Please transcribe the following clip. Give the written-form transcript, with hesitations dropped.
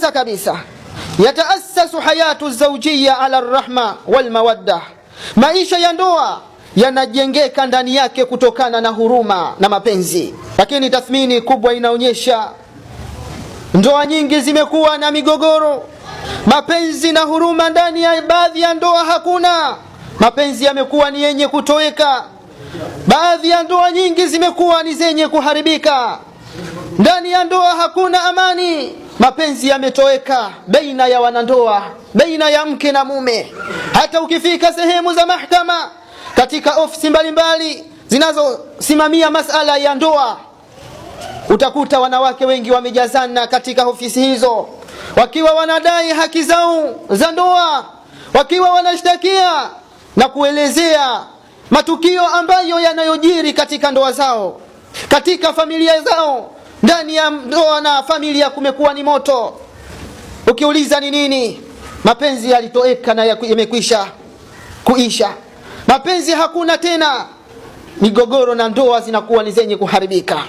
kwanza kabisa, yataassasu hayatu zawjiyya ala rahma wal mawadda, maisha ya ndoa yanajengeka ndani yake kutokana na huruma na mapenzi. Lakini tathmini kubwa inaonyesha ndoa nyingi zimekuwa na migogoro. Mapenzi na huruma ndani ya baadhi ya ndoa hakuna. Mapenzi yamekuwa ni yenye kutoweka. Baadhi ya ndoa nyingi zimekuwa ni zenye kuharibika. Ndani ya ndoa hakuna amani. Mapenzi yametoweka baina ya wanandoa, baina ya mke na mume. Hata ukifika sehemu za mahakama, katika ofisi mbalimbali zinazosimamia masala ya ndoa, utakuta wanawake wengi wamejazana katika ofisi hizo, wakiwa wanadai haki zao za ndoa, wakiwa wanashtakia na kuelezea matukio ambayo yanayojiri katika ndoa zao, katika familia zao. Ndani ya ndoa na familia kumekuwa ni moto. Ukiuliza ni nini? Mapenzi yalitoweka na yamekwisha kuisha. Mapenzi hakuna tena, migogoro na ndoa zinakuwa ni zenye kuharibika.